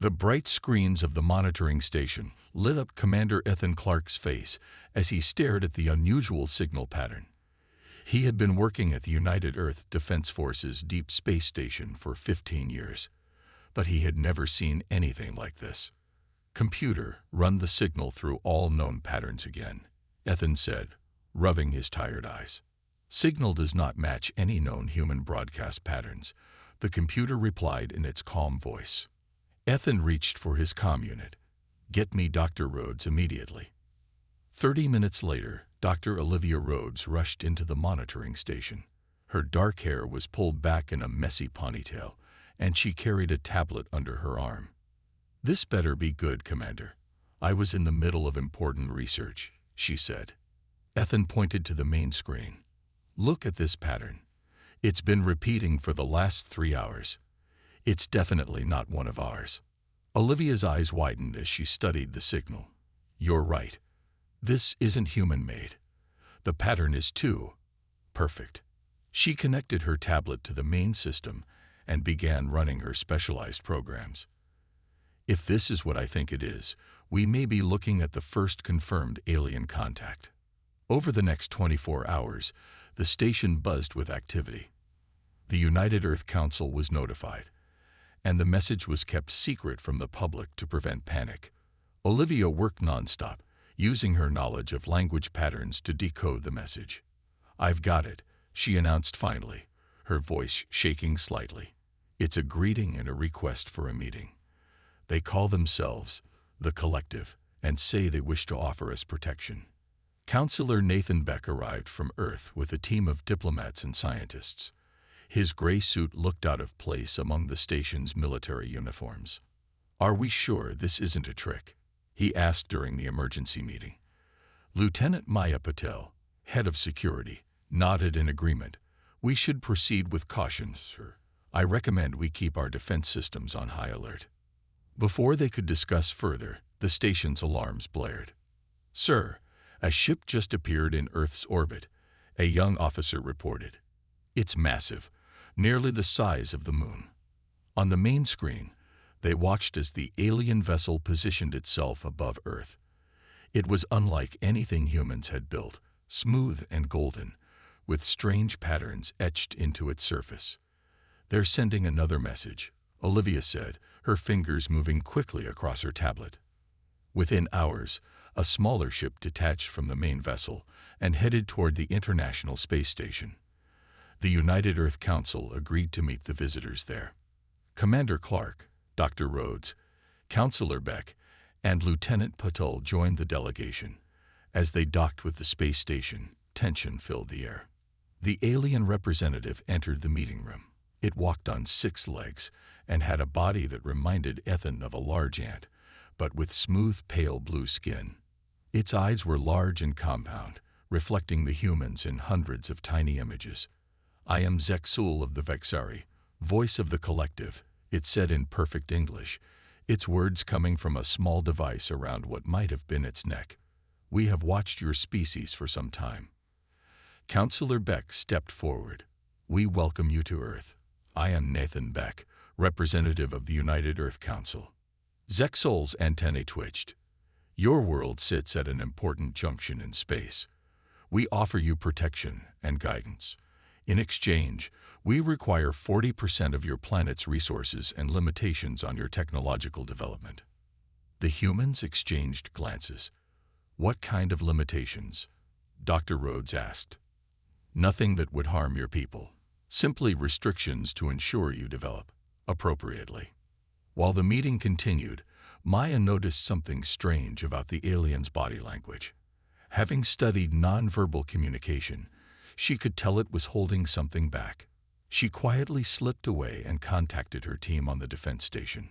The bright screens of the monitoring station lit up Commander Ethan Clark's face as he stared at the unusual signal pattern. He had been working at the United Earth Defense Force's Deep Space Station for 15 years, but he had never seen anything like this. "Computer, run the signal through all known patterns again," Ethan said, rubbing his tired eyes. "Signal does not match any known human broadcast patterns," the computer replied in its calm voice. Ethan reached for his comm unit. "Get me Dr. Rhodes immediately." 30 minutes later, Dr. Olivia Rhodes rushed into the monitoring station. Her dark hair was pulled back in a messy ponytail, and she carried a tablet under her arm. "This better be good, Commander. I was in the middle of important research," she said. Ethan pointed to the main screen. "Look at this pattern. It's been repeating for the last 3 hours. It's definitely not one of ours." Olivia's eyes widened as she studied the signal. "You're right. This isn't human-made. The pattern is too perfect." She connected her tablet to the main system and began running her specialized programs. "If this is what I think it is, we may be looking at the first confirmed alien contact." Over the next 24 hours, the station buzzed with activity. The United Earth Council was notified, and the message was kept secret from the public to prevent panic. Olivia worked nonstop, using her knowledge of language patterns to decode the message. "I've got it," she announced finally, her voice shaking slightly. "It's a greeting and a request for a meeting. They call themselves the Collective and say they wish to offer us protection." Counselor Nathan Beck arrived from Earth with a team of diplomats and scientists. His gray suit looked out of place among the station's military uniforms. "Are we sure this isn't a trick?" he asked during the emergency meeting. Lieutenant Maya Patel, head of security, nodded in agreement. "We should proceed with caution, sir. I recommend we keep our defense systems on high alert." Before they could discuss further, the station's alarms blared. "Sir, a ship just appeared in Earth's orbit," a young officer reported. "It's massive, nearly the size of the moon." On the main screen, they watched as the alien vessel positioned itself above Earth. It was unlike anything humans had built, smooth and golden, with strange patterns etched into its surface. "They're sending another message," Olivia said, her fingers moving quickly across her tablet. Within hours, a smaller ship detached from the main vessel and headed toward the International Space Station. The United Earth Council agreed to meet the visitors there. Commander Clark, Dr. Rhodes, Counselor Beck, and Lieutenant Patel joined the delegation. As they docked with the space station, tension filled the air. The alien representative entered the meeting room. It walked on 6 legs and had a body that reminded Ethan of a large ant, but with smooth, pale blue skin. Its eyes were large and compound, reflecting the humans in hundreds of tiny images. "I am Zexul of the Vexari, voice of the Collective," it said in perfect English, its words coming from a small device around what might have been its neck. "We have watched your species for some time." Counselor Beck stepped forward. "We welcome you to Earth. I am Nathan Beck, representative of the United Earth Council." Zexul's antennae twitched. "Your world sits at an important junction in space. We offer you protection and guidance. In exchange, we require 40% of your planet's resources and limitations on your technological development." The humans exchanged glances. "What kind of limitations?" Dr. Rhodes asked. "Nothing that would harm your people. Simply restrictions to ensure you develop appropriately." While the meeting continued, Maya noticed something strange about the alien's body language. Having studied nonverbal communication, she could tell it was holding something back. She quietly slipped away and contacted her team on the defense station.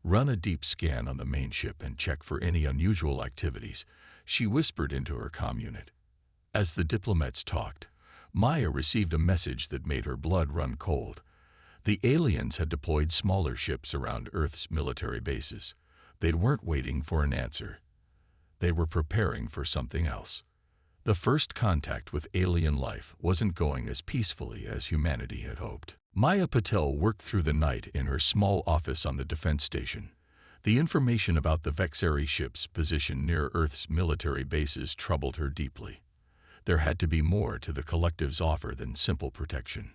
"Run a deep scan on the main ship and check for any unusual activities," she whispered into her comm unit. As the diplomats talked, Maya received a message that made her blood run cold. The aliens had deployed smaller ships around Earth's military bases. They weren't waiting for an answer. They were preparing for something else. The first contact with alien life wasn't going as peacefully as humanity had hoped. Maya Patel worked through the night in her small office on the defense station. The information about the Vexari ship's position near Earth's military bases troubled her deeply. There had to be more to the collective's offer than simple protection.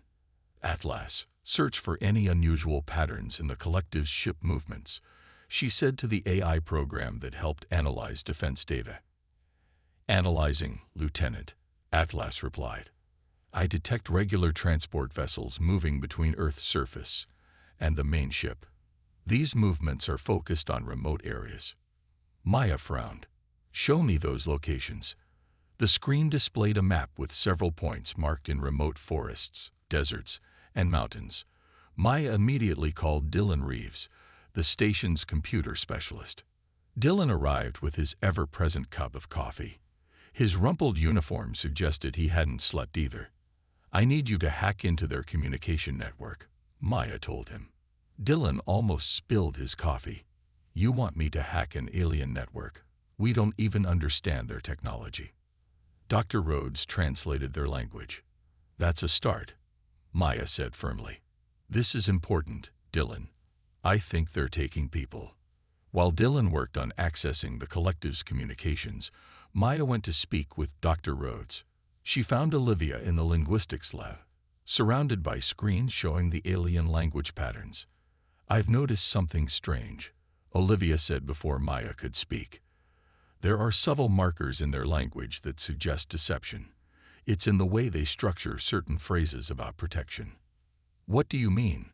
Atlas, search for any unusual patterns in the collective's ship movements, she said to the AI program that helped analyze defense data. Analyzing, Lieutenant, Atlas replied. I detect regular transport vessels moving between Earth's surface and the main ship. These movements are focused on remote areas. Maya frowned. Show me those locations. The screen displayed a map with several points marked in remote forests, deserts, and mountains. Maya immediately called Dylan Reeves, the station's computer specialist. Dylan arrived with his ever-present cup of coffee. His rumpled uniform suggested he hadn't slept either. I need you to hack into their communication network, Maya told him. Dylan almost spilled his coffee. You want me to hack an alien network? We don't even understand their technology. Dr. Rhodes translated their language. That's a start, Maya said firmly. This is important, Dylan. I think they're taking people. While Dylan worked on accessing the collective's communications, Maya went to speak with Dr. Rhodes. She found Olivia in the linguistics lab, surrounded by screens showing the alien language patterns. I've noticed something strange, Olivia said before Maya could speak. There are subtle markers in their language that suggest deception. It's in the way they structure certain phrases about protection. What do you mean?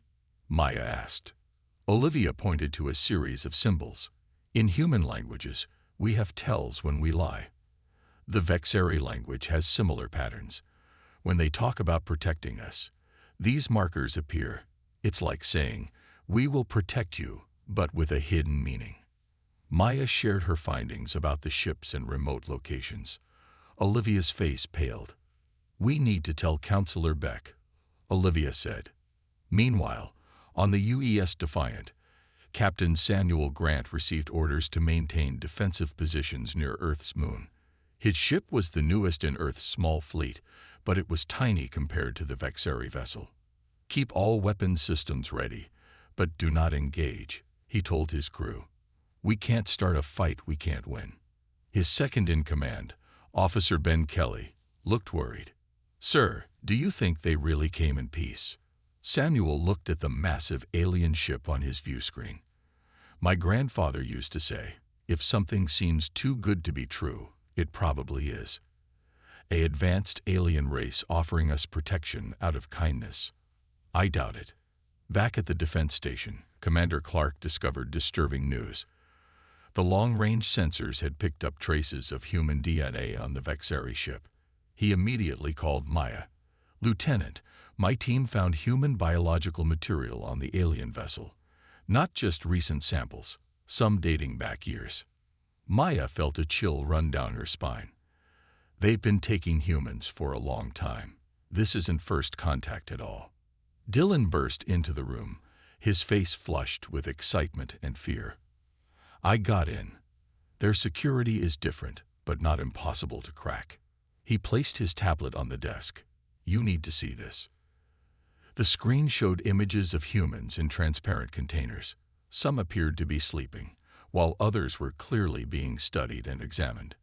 Maya asked. Olivia pointed to a series of symbols. In human languages, we have tells when we lie. The Vexari language has similar patterns. When they talk about protecting us, these markers appear. It's like saying, we will protect you, but with a hidden meaning. Maya shared her findings about the ships and remote locations. Olivia's face paled. We need to tell Counselor Beck, Olivia said. Meanwhile, on the UES Defiant, Captain Samuel Grant received orders to maintain defensive positions near Earth's moon. His ship was the newest in Earth's small fleet, but it was tiny compared to the Vexari vessel. Keep all weapon systems ready, but do not engage, he told his crew. We can't start a fight we can't win. His second-in-command, Officer Ben Kelly, looked worried. Sir, do you think they really came in peace? Samuel looked at the massive alien ship on his view screen. My grandfather used to say, if something seems too good to be true, it probably is. An advanced alien race offering us protection out of kindness. I doubt it. Back at the defense station, Commander Clark discovered disturbing news. The long-range sensors had picked up traces of human DNA on the Vexari ship. He immediately called Maya. Lieutenant, my team found human biological material on the alien vessel. Not just recent samples, some dating back years. Maya felt a chill run down her spine. They've been taking humans for a long time. This isn't first contact at all. Dylan burst into the room, his face flushed with excitement and fear. I got in. Their security is different, but not impossible to crack. He placed his tablet on the desk. You need to see this. The screen showed images of humans in transparent containers. Some appeared to be sleeping, while others were clearly being studied and examined.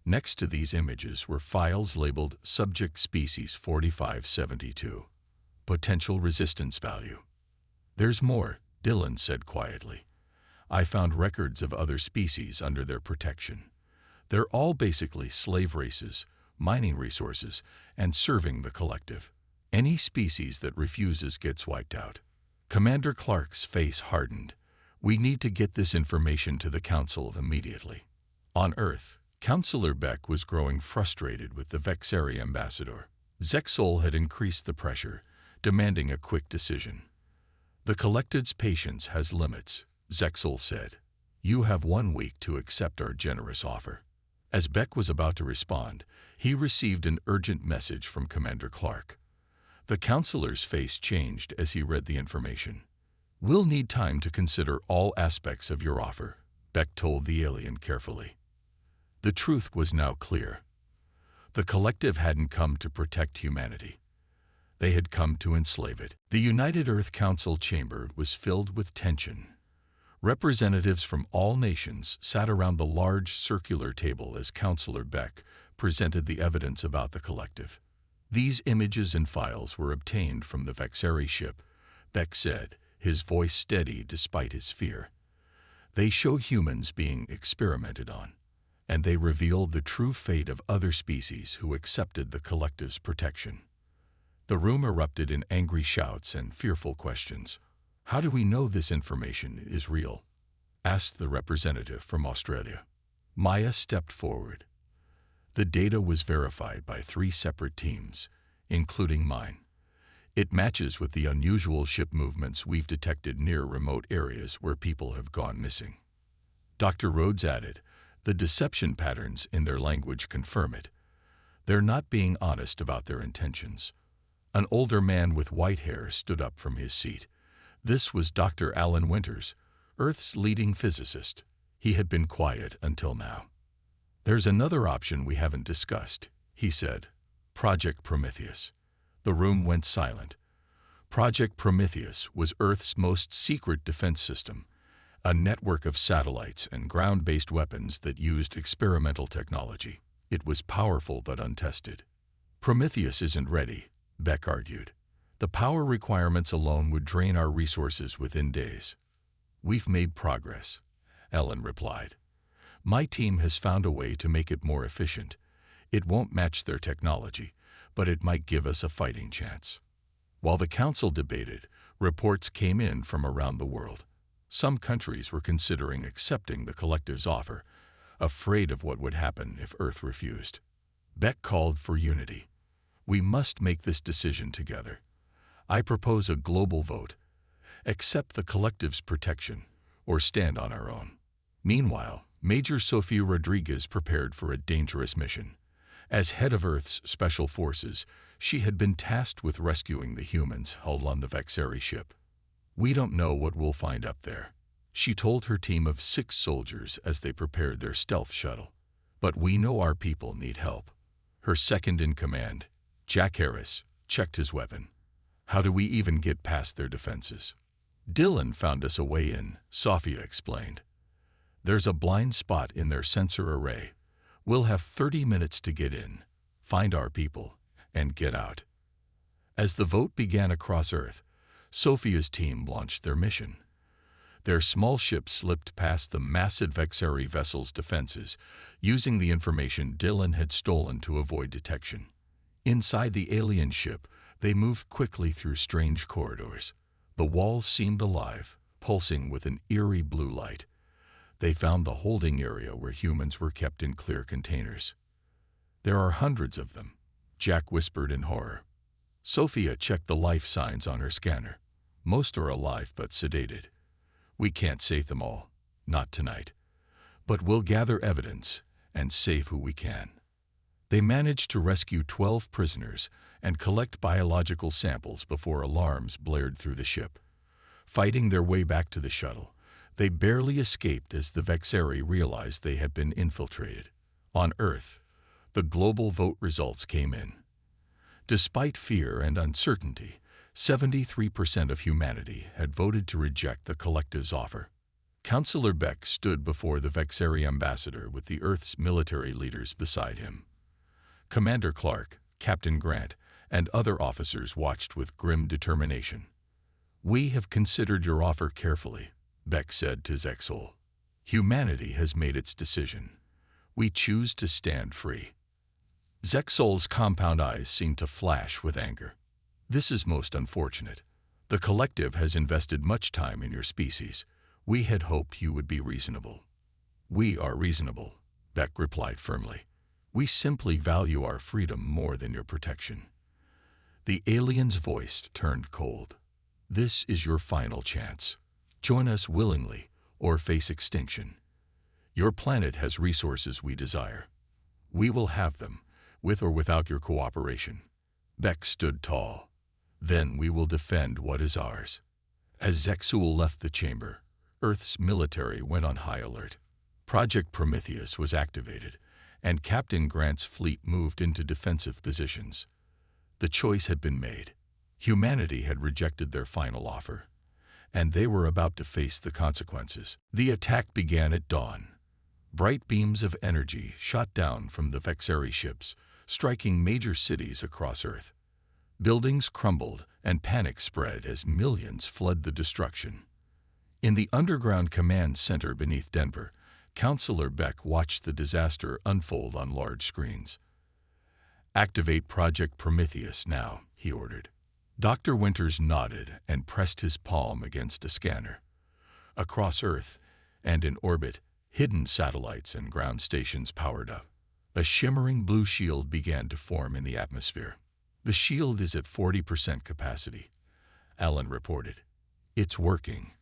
Next to these images were files labeled Subject Species 4572. Potential resistance value. There's more, Dylan said quietly. I found records of other species under their protection. They're all basically slave races, mining resources, and serving the collective. Any species that refuses gets wiped out. Commander Clark's face hardened. We need to get this information to the Council immediately. On Earth, Counselor Beck was growing frustrated with the Vexari ambassador. Zexol had increased the pressure, demanding a quick decision. The collective's patience has limits, Zexol said. You have 1 week to accept our generous offer. As Beck was about to respond, he received an urgent message from Commander Clark. The counselor's face changed as he read the information. We'll need time to consider all aspects of your offer, Beck told the alien carefully. The truth was now clear. The collective hadn't come to protect humanity. They had come to enslave it. The United Earth Council chamber was filled with tension. Representatives from all nations sat around the large circular table as Counselor Beck presented the evidence about the collective. These images and files were obtained from the Vexeri ship, Beck said, his voice steady despite his fear. They show humans being experimented on, and they reveal the true fate of other species who accepted the collective's protection. The room erupted in angry shouts and fearful questions. "How do we know this information is real?" asked the representative from Australia. Maya stepped forward. "The data was verified by 3 separate teams, including mine. It matches with the unusual ship movements we've detected near remote areas where people have gone missing." Dr. Rhodes added, "The deception patterns in their language confirm it. They're not being honest about their intentions." An older man with white hair stood up from his seat. This was Dr. Alan Winters, Earth's leading physicist. He had been quiet until now. "There's another option we haven't discussed," he said. "Project Prometheus." The room went silent. Project Prometheus was Earth's most secret defense system, a network of satellites and ground-based weapons that used experimental technology. It was powerful but untested. "Prometheus isn't ready," Beck argued. "The power requirements alone would drain our resources within days." "We've made progress," Ellen replied. "My team has found a way to make it more efficient. It won't match their technology, but it might give us a fighting chance." While the council debated, reports came in from around the world. Some countries were considering accepting the collective's offer, afraid of what would happen if Earth refused. Beck called for unity. "We must make this decision together. I propose a global vote. Accept the collective's protection, or stand on our own." Meanwhile, Major Sofia Rodriguez prepared for a dangerous mission. As head of Earth's Special Forces, she had been tasked with rescuing the humans held on the Vexeri ship. "We don't know what we'll find up there," she told her team of 6 soldiers as they prepared their stealth shuttle. "But we know our people need help." Her second-in-command, Jack Harris, checked his weapon. "How do we even get past their defenses?" "Dylan found us a way in," Sofia explained. "There's a blind spot in their sensor array. We'll have 30 minutes to get in, find our people, and get out." As the vote began across Earth, Sophia's team launched their mission. Their small ship slipped past the massive Vexeri vessel's defenses, using the information Dylan had stolen to avoid detection. Inside the alien ship, they moved quickly through strange corridors. The walls seemed alive, pulsing with an eerie blue light. They found the holding area where humans were kept in clear containers. "There are hundreds of them," Jack whispered in horror. Sophia checked the life signs on her scanner. "Most are alive but sedated. We can't save them all, not tonight. But we'll gather evidence and save who we can." They managed to rescue 12 prisoners and collect biological samples before alarms blared through the ship. Fighting their way back to the shuttle, they barely escaped as the Vexeri realized they had been infiltrated. On Earth, the global vote results came in. Despite fear and uncertainty, 73% of humanity had voted to reject the collective's offer. Counselor Beck stood before the Vexeri ambassador with the Earth's military leaders beside him. Commander Clark, Captain Grant, and other officers watched with grim determination. "We have considered your offer carefully," Beck said to Zexol. "Humanity has made its decision. We choose to stand free." Zexol's compound eyes seemed to flash with anger. "This is most unfortunate. The collective has invested much time in your species. We had hoped you would be reasonable." "We are reasonable," Beck replied firmly. "We simply value our freedom more than your protection." The alien's voice turned cold. "This is your final chance. Join us willingly or face extinction. Your planet has resources we desire. We will have them, with or without your cooperation." Beck stood tall. "Then we will defend what is ours." As Zexul left the chamber, Earth's military went on high alert. Project Prometheus was activated, and Captain Grant's fleet moved into defensive positions. The choice had been made. Humanity had rejected their final offer, and they were about to face the consequences. The attack began at dawn. Bright beams of energy shot down from the Vexeri ships, striking major cities across Earth. Buildings crumbled and panic spread as millions fled the destruction. In the underground command center beneath Denver, Counselor Beck watched the disaster unfold on large screens. "Activate Project Prometheus now," he ordered. Dr. Winters nodded and pressed his palm against a scanner. Across Earth and in orbit, hidden satellites and ground stations powered up. A shimmering blue shield began to form in the atmosphere. "The shield is at 40% capacity," Allen reported. "It's working,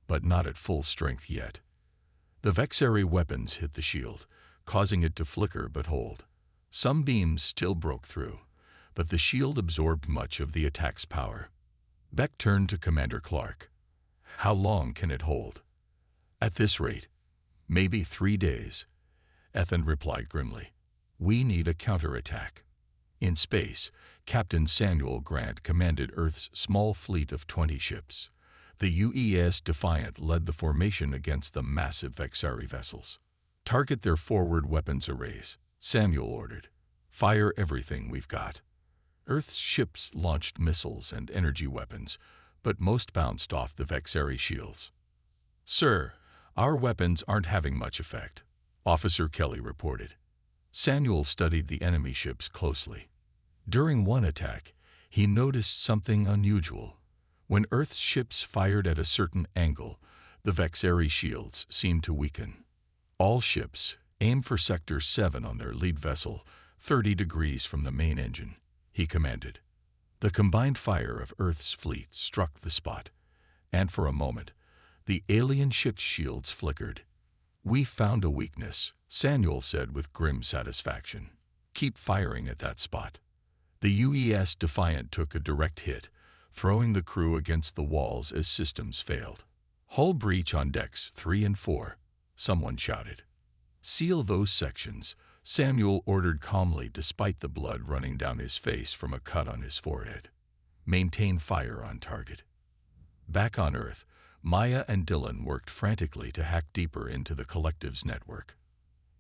but not at full strength yet." The Vexeri weapons hit the shield, causing it to flicker but hold. Some beams still broke through, but the shield absorbed much of the attack's power. Beck turned to Commander Clark. "How long can it hold?" "At this rate, maybe 3 days," Ethan replied grimly. "We need a counterattack." In space, Captain Samuel Grant commanded Earth's small fleet of 20 ships. The UES Defiant led the formation against the massive Vexeri vessels. "Target their forward weapons arrays," Samuel ordered. "Fire everything we've got." Earth's ships launched missiles and energy weapons, but most bounced off the Vexeri shields. "Sir, our weapons aren't having much effect," Officer Kelly reported. Samuel studied the enemy ships closely. During one attack, he noticed something unusual. When Earth's ships fired at a certain angle, the Vexeri shields seemed to weaken. "All ships aim for Sector 7 on their lead vessel, 30 degrees from the main engine," he commanded. The combined fire of Earth's fleet struck the spot, and for a moment, the alien ship's shields flickered. "We found a weakness," Samuel said with grim satisfaction. "Keep firing at that spot." The UES Defiant took a direct hit, throwing the crew against the walls as systems failed. "Hull breach on decks 3 and 4, someone shouted. "Seal those sections," Samuel ordered calmly despite the blood running down his face from a cut on his forehead. "Maintain fire on target." Back on Earth, Maya and Dylan worked frantically to hack deeper into the collective's network.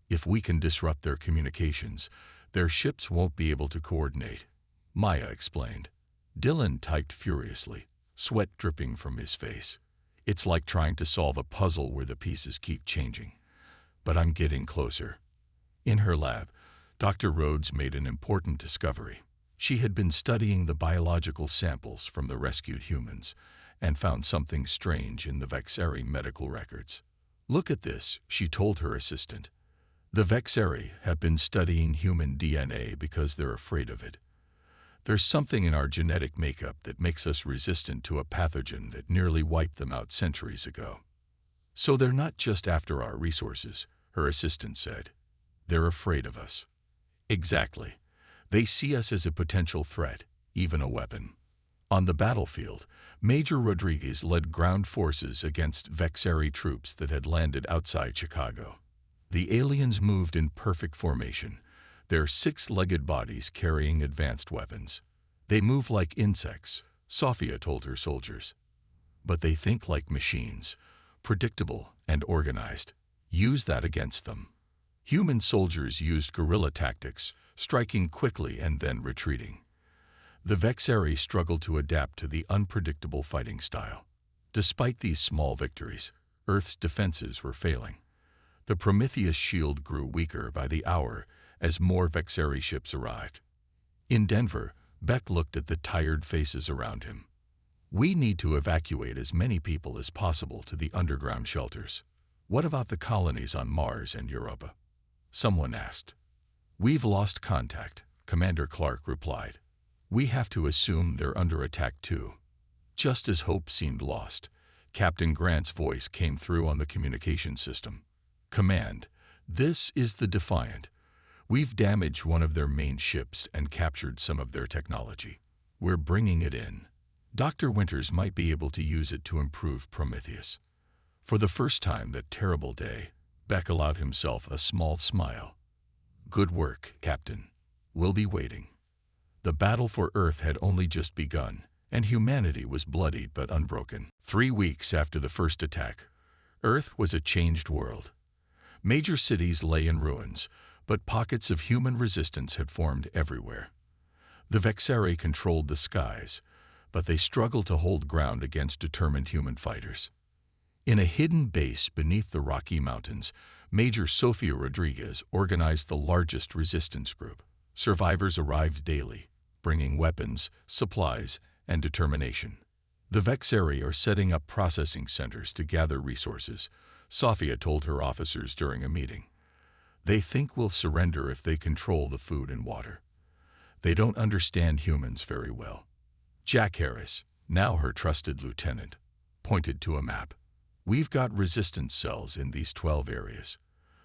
"If we can disrupt their communications, their ships won't be able to coordinate," Maya explained. Dylan typed furiously, sweat dripping from his face. "It's like trying to solve a puzzle where the pieces keep changing. But I'm getting closer." In her lab, Dr. Rhodes made an important discovery. She had been studying the biological samples from the rescued humans and found something strange in the Vexeri medical records. "Look at this," she told her assistant. "The Vexeri have been studying human DNA because they're afraid of it. There's something in our genetic makeup that makes us resistant to a pathogen that nearly wiped them out centuries ago." "So they're not just after our resources," her assistant said. "They're afraid of us." "Exactly. They see us as a potential threat, even a weapon." On the battlefield, Major Rodriguez led ground forces against Vexeri troops that had landed outside Chicago. The aliens moved in perfect formation, their 6-legged bodies carrying advanced weapons. "They move like insects," Sophia told her soldiers. "But they think like machines, predictable and organized. Use that against them." Human soldiers used guerrilla tactics, striking quickly and then retreating. The Vexeri struggled to adapt to the unpredictable fighting style. Despite these small victories, Earth's defenses were failing. The Prometheus shield grew weaker by the hour as more Vexeri ships arrived. In Denver, Beck looked at the tired faces around him. "We need to evacuate as many people as possible to the underground shelters. What about the colonies on Mars and Europa?" someone asked. "We've lost contact," Commander Clark replied. "We have to assume they're under attack too." Just as hope seemed lost, Captain Grant's voice came through on the communication system. "Command, this is the Defiant. We've damaged one of their main ships and captured some of their technology. We're bringing it in. Dr. Winters might be able to use it to improve Prometheus." For the first time that terrible day, Beck allowed himself a small smile. "Good work, Captain. We'll be waiting." The battle for Earth had only just begun, and humanity was bloodied but unbroken. 3 weeks after the first attack, Earth was a changed world. Major cities lay in ruins, but pockets of human resistance had formed everywhere. The Vexari controlled the skies, but they struggled to hold ground against determined human fighters. In a hidden base beneath the Rocky Mountains, Major Sofia Rodriguez organized the largest resistance group. Survivors arrived daily, bringing weapons, supplies, and determination. The Vexari are setting up processing centers to gather resources, Sofia told her officers during a meeting. They think we'll surrender if they control the food and water. They don't understand humans very well. Jack Harris, now her trusted lieutenant, pointed to a map. We've got resistance cells in these 12 areas.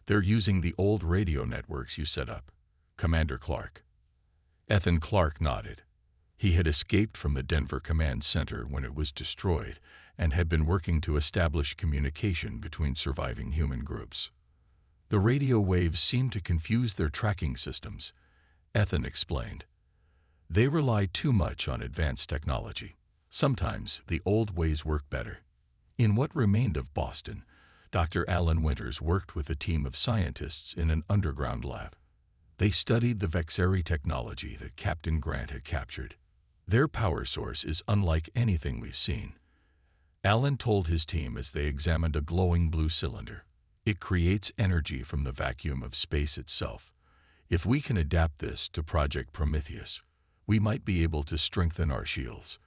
They're using the old radio networks you set up. Commander Clark. Ethan Clark nodded. He had escaped from the Denver Command Center when it was destroyed and had been working to establish communication between surviving human groups. The radio waves seemed to confuse their tracking systems, Ethan explained. They rely too much on advanced technology. Sometimes the old ways work better. In what remained of Boston, Dr. Alan Winters worked with a team of scientists in an underground lab. They studied the Vexari technology that Captain Grant had captured. Their power source is unlike anything we've seen. Alan told his team as they examined a glowing blue cylinder. It creates energy from the vacuum of space itself. If we can adapt this to Project Prometheus, we might be able to strengthen our shields.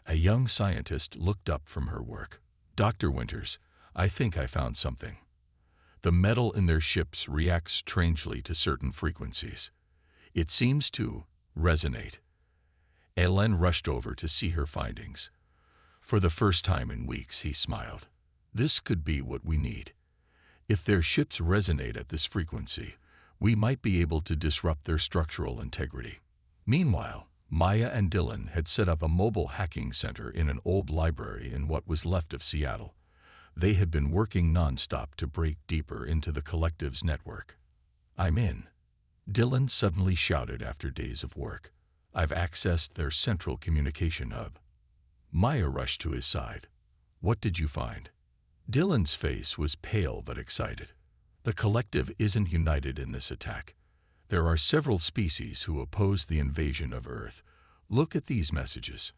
A young scientist looked up from her work. Dr. Winters, I think I found something. The metal in their ships reacts strangely to certain frequencies. It seems to resonate. Ellen rushed over to see her findings. For the first time in weeks, he smiled. This could be what we need. If their ships resonate at this frequency, we might be able to disrupt their structural integrity. Meanwhile, Maya and Dylan had set up a mobile hacking center in an old library in what was left of Seattle. They had been working nonstop to break deeper into the collective's network. I'm in. Dylan suddenly shouted after days of work. I've accessed their central communication hub. Maya rushed to his side. What did you find? Dylan's face was pale but excited. The collective isn't united in this attack. There are several species who oppose the invasion of Earth. Look at these messages.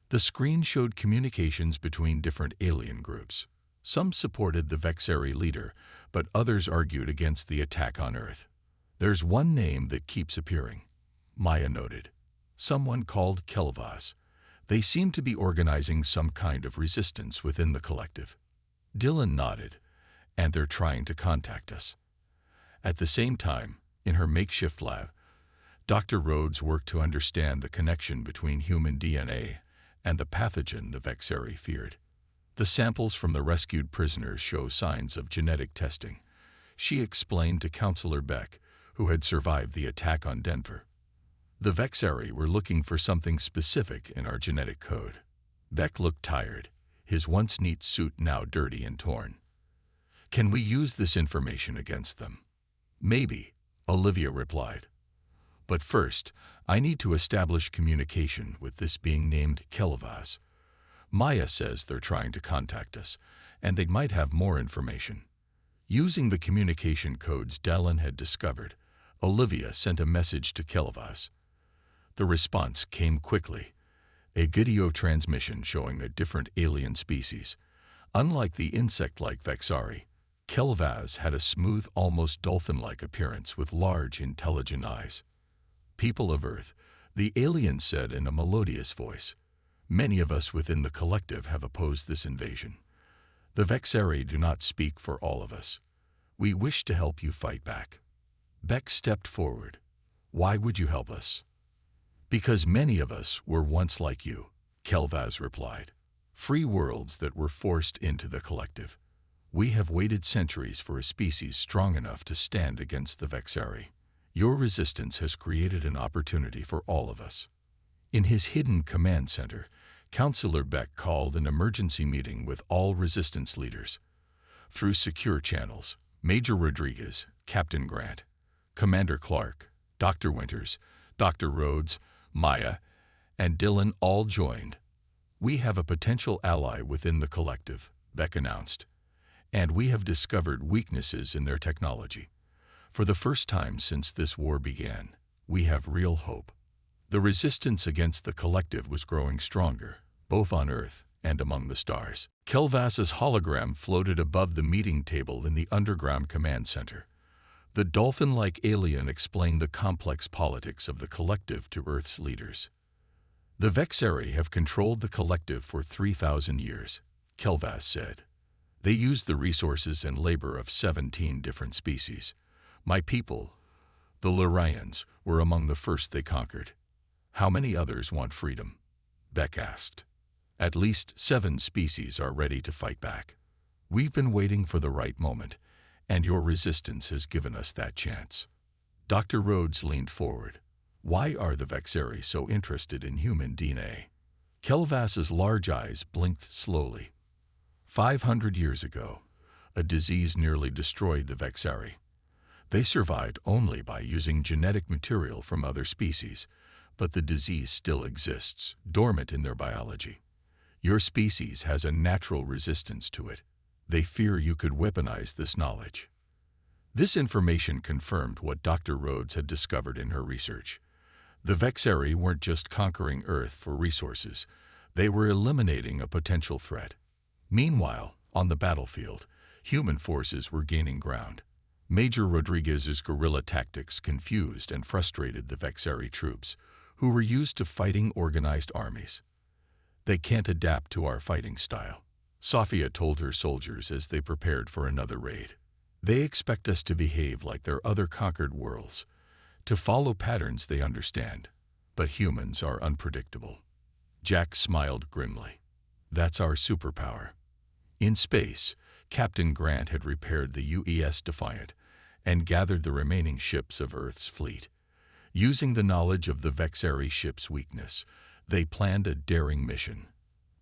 The screen showed communications between different alien groups. Some supported the Vexari leader, but others argued against the attack on Earth. There's one name that keeps appearing, Maya noted. Someone called Kelvas. They seem to be organizing some kind of resistance within the collective. Dylan nodded, and they're trying to contact us. At the same time, in her makeshift lab, Dr. Rhodes worked to understand the connection between human DNA and the pathogen the Vexari feared. The samples from the rescued prisoners show signs of genetic testing, she explained to Counselor Beck, who had survived the attack on Denver. The Vexari were looking for something specific in our genetic code. Beck looked tired, his once neat suit now dirty and torn. Can we use this information against them? Maybe, Olivia replied. But first, I need to establish communication with this being named Kelvas. Maya says they're trying to contact us, and they might have more information. Using the communication codes Dylan had discovered, Olivia sent a message to Kelvas. The response came quickly, a video transmission showing a different alien species. Unlike the insect-like Vexari, Kelvas had a smooth, almost dolphin-like appearance with large, intelligent eyes. People of Earth, the alien said in a melodious voice. Many of us within the collective have opposed this invasion. The Vexari do not speak for all of us. We wish to help you fight back. Beck stepped forward. Why would you help us? Because many of us were once like you, Kelvas replied. Free worlds that were forced into the collective. We have waited centuries for a species strong enough to stand against the Vexari. Your resistance has created an opportunity for all of us. In his hidden command center, Counselor Beck called an emergency meeting with all resistance leaders. Through secure channels, Major Rodriguez, Captain Grant, Commander Clark, Dr. Winters, Dr. Rhodes, Maya, and Dylan all joined. We have a potential ally within the collective, Beck announced, and we have discovered weaknesses in their technology. For the first time since this war began, we have real hope. The resistance against the collective was growing stronger, both on Earth and among the stars. Kelvas's hologram floated above the meeting table in the underground command center. The dolphin-like alien explained the complex politics of the collective to Earth's leaders. The Vexeri have controlled the collective for 3,000 years, Kelvas said. They used the resources and labor of 17 different species. My people, the Lyrians, were among the first they conquered. How many others want freedom? Beck asked. At least 7 species are ready to fight back. We've been waiting for the right moment, and your resistance has given us that chance. Dr. Rhodes leaned forward. Why are the Vexeri so interested in human DNA? Kelvas's large eyes blinked slowly. 500 years ago, a disease nearly destroyed the Vexeri. They survived only by using genetic material from other species, but the disease still exists, dormant in their biology. Your species has a natural resistance to it. They fear you could weaponize this knowledge. This information confirmed what Dr. Rhodes had discovered in her research. The Vexeri weren't just conquering Earth for resources, they were eliminating a potential threat. Meanwhile, on the battlefield, human forces were gaining ground. Major Rodriguez's guerrilla tactics confused and frustrated the Vexeri troops, who were used to fighting organized armies. They can't adapt to our fighting style, Sofia told her soldiers as they prepared for another raid. They expect us to behave like their other conquered worlds, to follow patterns they understand. But humans are unpredictable. Jack smiled grimly. That's our superpower. In space, Captain Grant had repaired the UES Defiant and gathered the remaining ships of Earth's fleet. Using the knowledge of the Vexeri ship's weakness, they planned a daring mission.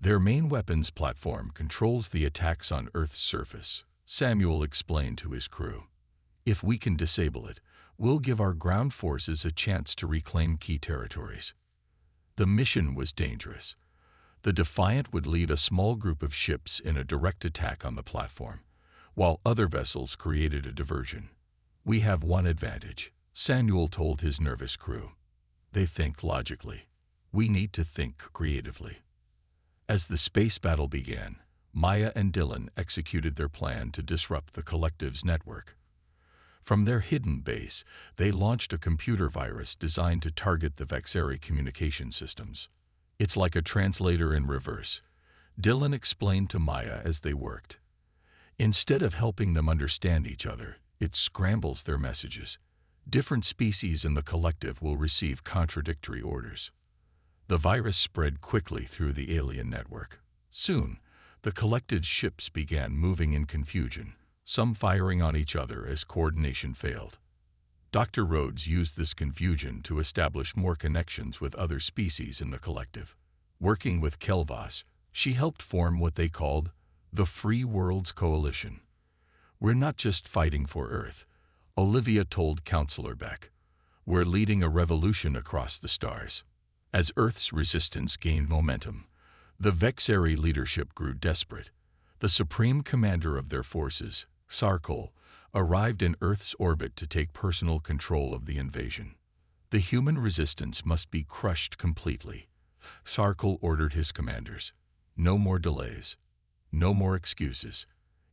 Their main weapons platform controls the attacks on Earth's surface, Samuel explained to his crew. If we can disable it, we'll give our ground forces a chance to reclaim key territories. The mission was dangerous. The Defiant would lead a small group of ships in a direct attack on the platform, while other vessels created a diversion. We have one advantage, Samuel told his nervous crew. They think logically. We need to think creatively. As the space battle began, Maya and Dylan executed their plan to disrupt the collective's network. From their hidden base, they launched a computer virus designed to target the Vexeri communication systems. It's like a translator in reverse, Dylan explained to Maya as they worked. Instead of helping them understand each other, it scrambles their messages. Different species in the collective will receive contradictory orders. The virus spread quickly through the alien network. Soon, the collected ships began moving in confusion, some firing on each other as coordination failed. Dr. Rhodes used this confusion to establish more connections with other species in the collective. Working with Kelvas, she helped form what they called the Free Worlds Coalition. We're not just fighting for Earth, Olivia told Counselor Beck. We're leading a revolution across the stars. As Earth's resistance gained momentum, the Vexeri leadership grew desperate. The supreme commander of their forces, Sarkol, arrived in Earth's orbit to take personal control of the invasion. The human resistance must be crushed completely. Sarkol ordered his commanders. No more delays. No more excuses.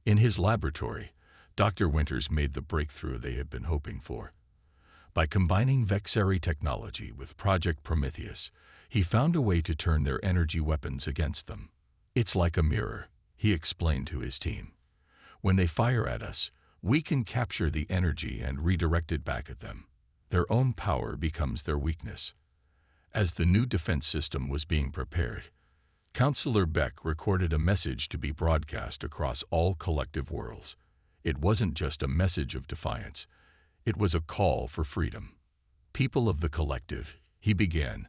In his laboratory, Dr. Winters made the breakthrough they had been hoping for. By combining Vexeri technology with Project Prometheus, he found a way to turn their energy weapons against them. It's like a mirror, he explained to his team. When they fire at us, we can capture the energy and redirect it back at them. Their own power becomes their weakness. As the new defense system was being prepared, Counselor Beck recorded a message to be broadcast across all collective worlds. It wasn't just a message of defiance. It was a call for freedom. People of the collective, he began,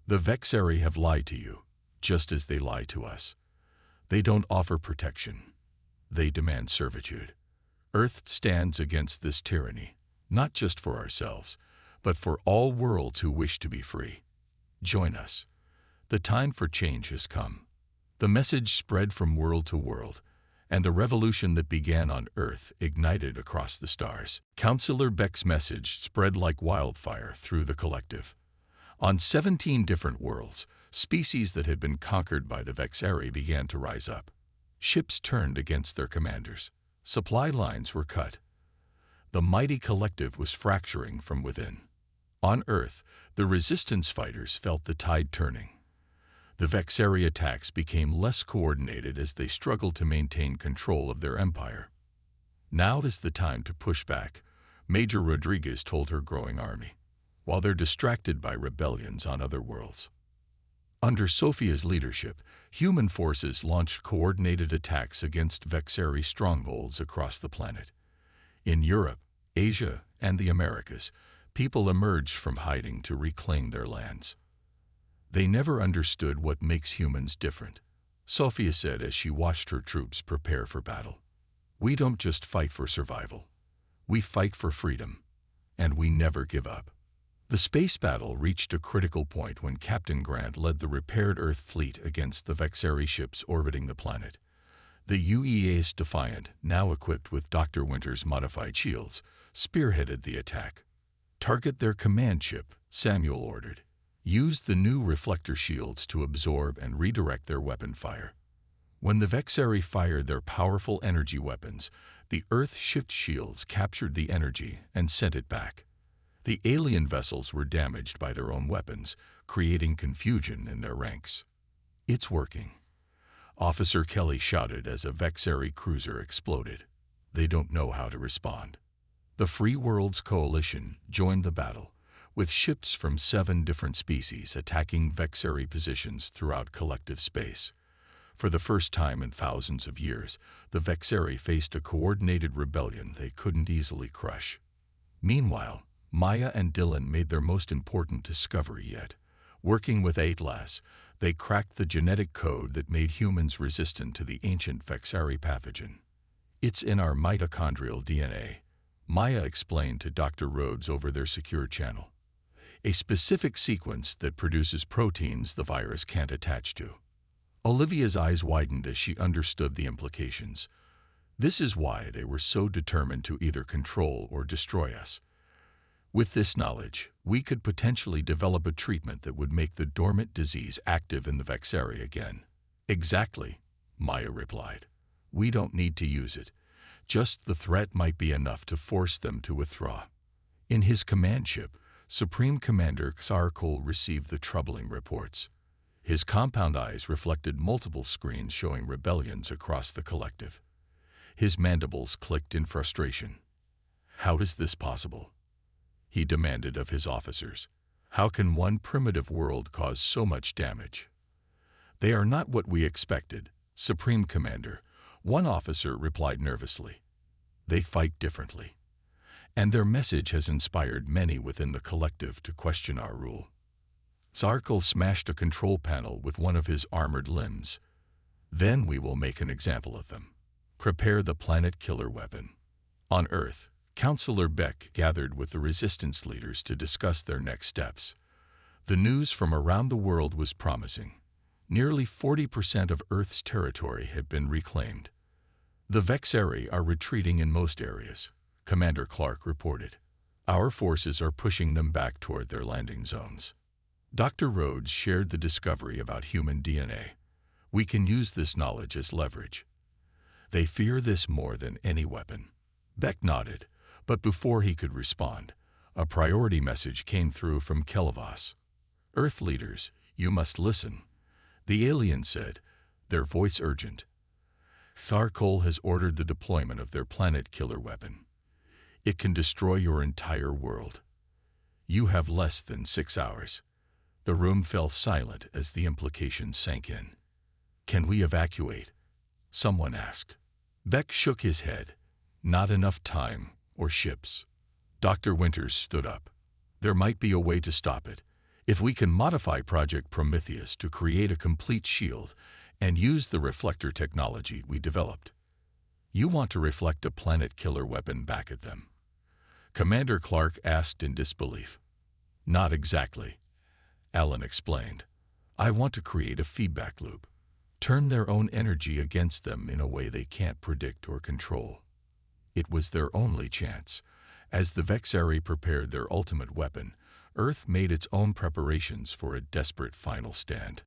the Vexeri have lied to you, just as they lie to us. They don't offer protection. They demand servitude. Earth stands against this tyranny, not just for ourselves, but for all worlds who wish to be free. Join us. The time for change has come. The message spread from world to world, and the revolution that began on Earth ignited across the stars. Counselor Beck's message spread like wildfire through the collective. On 17 different worlds, species that had been conquered by the Vexari began to rise up. Ships turned against their commanders. Supply lines were cut. The mighty collective was fracturing from within. On Earth, the resistance fighters felt the tide turning. The Vexari attacks became less coordinated as they struggled to maintain control of their empire. Now is the time to push back, Major Rodriguez told her growing army, while they're distracted by rebellions on other worlds. Under Sophia's leadership, human forces launched coordinated attacks against Vexari strongholds across the planet. In Europe, Asia, and the Americas, people emerged from hiding to reclaim their lands. They never understood what makes humans different, Sophia said as she watched her troops prepare for battle. We don't just fight for survival. We fight for freedom, and we never give up. The space battle reached a critical point when Captain Grant led the repaired Earth fleet against the Vexari ships orbiting the planet. The UEA's Defiant, now equipped with Dr. Winter's modified shields, spearheaded the attack. Target their command ship, Samuel ordered. Use the new reflector shields to absorb and redirect their weapon fire. When the Vexari fired their powerful energy weapons, the Earth-shipped shields captured the energy and sent it back. The alien vessels were damaged by their own weapons, creating confusion in their ranks. It's working, Officer Kelly shouted as a Vexari cruiser exploded. They don't know how to respond. The Free Worlds Coalition joined the battle, with ships from 7 different species attacking Vexari positions throughout collective space. For the first time in thousands of years, the Vexari faced a coordinated rebellion they couldn't easily crush. Meanwhile, Maya and Dylan made their most important discovery yet. Working with Atlas, they cracked the genetic code that made humans resistant to the ancient Vexari pathogen. It's in our mitochondrial DNA, Maya explained to Dr. Rhodes over their secure channel. A specific sequence that produces proteins the virus can't attach to. Olivia's eyes widened as she understood the implications. This is why they were so determined to either control or destroy us. With this knowledge, we could potentially develop a treatment that would make the dormant disease active in the Vexari again. Exactly, Maya replied. We don't need to use it. Just the threat might be enough to force them to withdraw. In his command ship, Supreme Commander Xarkol received the troubling reports. His compound eyes reflected multiple screens showing rebellions across the collective. His mandibles clicked in frustration. How is this possible? He demanded of his officers. How can one primitive world cause so much damage? They are not what we expected, Supreme Commander, one officer replied nervously. They fight differently. And their message has inspired many within the collective to question our rule. Xarkol smashed a control panel with one of his armored limbs. Then we will make an example of them. Prepare the planet killer weapon. On Earth, Counselor Beck gathered with the resistance leaders to discuss their next steps. The news from around the world was promising. Nearly 40% of Earth's territory had been reclaimed. The Vexari are retreating in most areas, Commander Clark reported. Our forces are pushing them back toward their landing zones. Dr. Rhodes shared the discovery about human DNA. We can use this knowledge as leverage. They fear this more than any weapon. Beck nodded, but before he could respond, a priority message came through from Kelvas. Earth leaders, you must listen, the alien said, their voice urgent. Xarkol has ordered the deployment of their planet killer weapon. It can destroy your entire world. You have less than 6 hours. The room fell silent as the implications sank in. Can we evacuate? Someone asked. Beck shook his head. Not enough time or ships. Dr. Winters stood up. There might be a way to stop it. If we can modify Project Prometheus to create a complete shield and use the reflector technology we developed. You want to reflect a planet killer weapon back at them? Commander Clark asked in disbelief. Not exactly, Alan explained. I want to create a feedback loop. turn their own energy against them in a way they can't predict or control. It was their only chance. As the Vexari prepared their ultimate weapon, Earth made its own preparations for a desperate final stand.